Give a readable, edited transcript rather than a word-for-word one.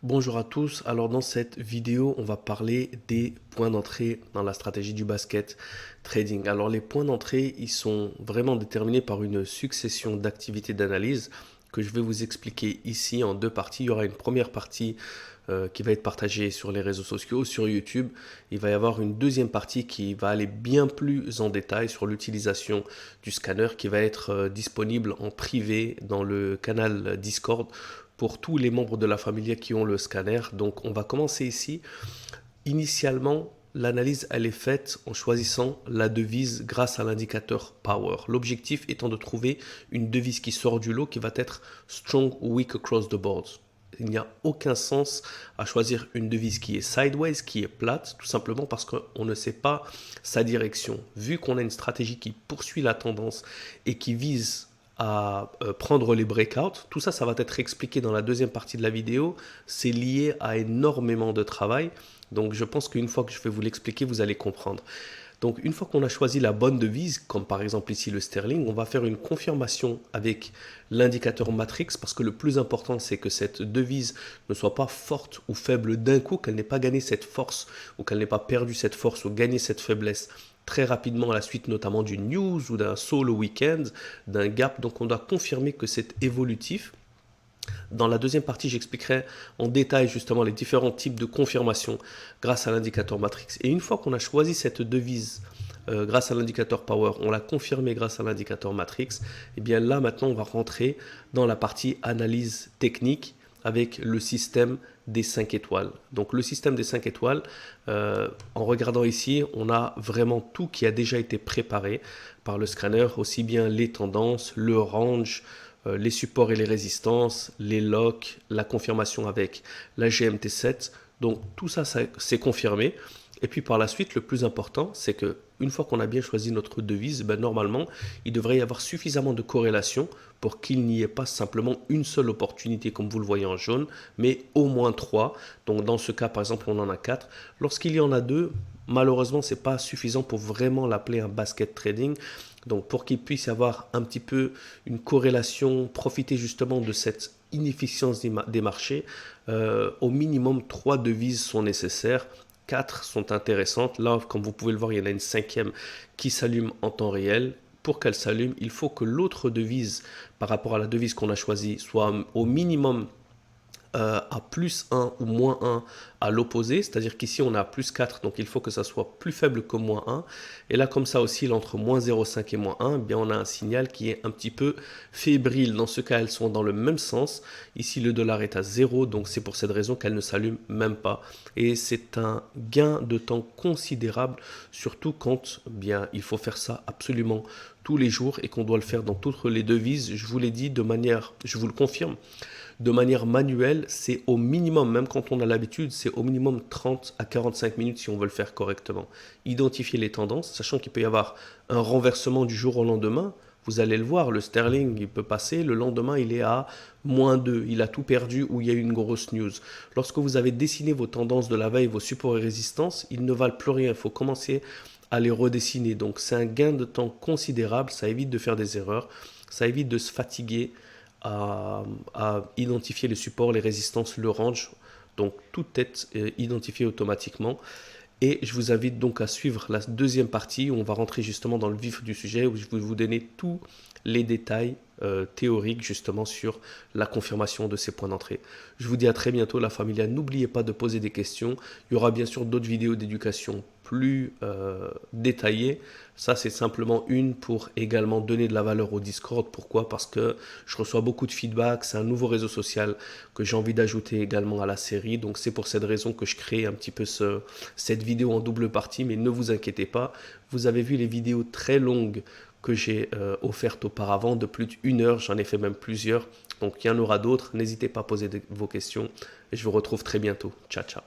Bonjour à tous, alors dans cette vidéo on va parler des points d'entrée dans la stratégie du basket trading. Alors les points d'entrée ils sont vraiment déterminés par une succession d'activités d'analyse que je vais vous expliquer ici en deux parties. Il y aura une première partie qui va être partagée sur les réseaux sociaux, sur YouTube. Il va y avoir une deuxième partie qui va aller bien plus en détail sur l'utilisation du scanner qui va être disponible en privé dans le canal Discord pour tous les membres de la famille qui ont le scanner. Donc on va commencer ici. Initialement, l'analyse elle est faite en choisissant la devise grâce à l'indicateur Power. L'objectif étant de trouver une devise qui sort du lot qui va être Strong ou Weak across the board. Il n'y a aucun sens à choisir une devise qui est sideways, qui est plate, tout simplement parce qu'on ne sait pas sa direction. Vu qu'on a une stratégie qui poursuit la tendance et qui vise à prendre les breakouts, tout ça, ça va être expliqué dans la deuxième partie de la vidéo. C'est lié à énormément de travail. Donc je pense qu'une fois que je vais vous l'expliquer, vous allez comprendre. Donc une fois qu'on a choisi la bonne devise, comme par exemple ici le sterling, on va faire une confirmation avec l'indicateur matrix parce que le plus important c'est que cette devise ne soit pas forte ou faible d'un coup, qu'elle n'ait pas gagné cette force ou qu'elle n'ait pas perdu cette force ou gagné cette faiblesse très rapidement à la suite notamment d'une news ou d'un solo week-end, d'un gap. Donc on doit confirmer que c'est évolutif. Dans la deuxième partie, j'expliquerai en détail justement les différents types de confirmation grâce à l'indicateur matrix. Et une fois qu'on a choisi cette devise grâce à l'indicateur Power, on l'a confirmé grâce à l'indicateur matrix, et bien là maintenant on va rentrer dans la partie analyse technique avec le système des 5 étoiles. Donc le système des 5 étoiles, en regardant ici, on a vraiment tout qui a déjà été préparé par le scanner, aussi bien les tendances, le range, les supports et les résistances, les locks, la confirmation avec la GMT7. Donc tout ça, c'est confirmé. Et puis par la suite, le plus important, c'est que une fois qu'on a bien choisi notre devise, ben normalement, il devrait y avoir suffisamment de corrélation pour qu'il n'y ait pas simplement une seule opportunité, comme vous le voyez en jaune, mais au moins 3. Donc dans ce cas, par exemple, on en a 4. Lorsqu'il y en a 2, malheureusement, ce n'est pas suffisant pour vraiment l'appeler un basket trading. Donc pour qu'il puisse y avoir un petit peu une corrélation, profiter justement de cette inefficience des marchés, au minimum 3 devises sont nécessaires. 4 sont intéressantes. Là, comme vous pouvez le voir, il y en a une cinquième qui s'allume en temps réel. Pour qu'elle s'allume, il faut que l'autre devise, par rapport à la devise qu'on a choisie, soit au minimum à plus 1 ou moins 1 à l'opposé, c'est-à-dire qu'ici on a plus 4, donc il faut que ça soit plus faible que moins 1. Et là, comme ça oscille entre moins 0,5 et moins 1, eh bien on a un signal qui est un petit peu fébrile. Dans ce cas, elles sont dans le même sens. Ici, le dollar est à 0, donc c'est pour cette raison qu'elle ne s'allume même pas. Et c'est un gain de temps considérable, surtout quand bien il faut faire ça absolument tous les jours et qu'on doit le faire dans toutes les devises. Je vous l'ai dit de manière, je vous le confirme, de manière manuelle, c'est au minimum, même quand on a l'habitude, c'est au minimum 30 à 45 minutes si on veut le faire correctement. Identifier les tendances, sachant qu'il peut y avoir un renversement du jour au lendemain. Vous allez le voir, le sterling, il peut passer, le lendemain, il est à moins 2, il a tout perdu ou il y a eu une grosse news. Lorsque vous avez dessiné vos tendances de la veille, vos supports et résistances, ils ne valent plus rien, il faut commencer à les redessiner. Donc c'est un gain de temps considérable, ça évite de faire des erreurs, ça évite de se fatiguer à identifier les supports, les résistances, le range. Donc tout est identifié automatiquement. Et je vous invite donc à suivre la deuxième partie où on va rentrer justement dans le vif du sujet, où je vais vous donner tous les détails théoriques justement sur la confirmation de ces points d'entrée. Je vous dis à très bientôt la famille. N'oubliez pas de poser des questions. Il y aura bien sûr d'autres vidéos d'éducation plus détaillées. Ça, c'est simplement une pour également donner de la valeur au Discord. Pourquoi? Parce que je reçois beaucoup de feedback. C'est un nouveau réseau social que j'ai envie d'ajouter également à la série. Donc, c'est pour cette raison que je crée un petit peu cette vidéo en double partie. Mais ne vous inquiétez pas. Vous avez vu les vidéos très longues que j'ai offertes auparavant de plus d'1 heure. J'en ai fait même plusieurs. Donc, il y en aura d'autres. N'hésitez pas à poser vos questions. Et je vous retrouve très bientôt. Ciao, ciao.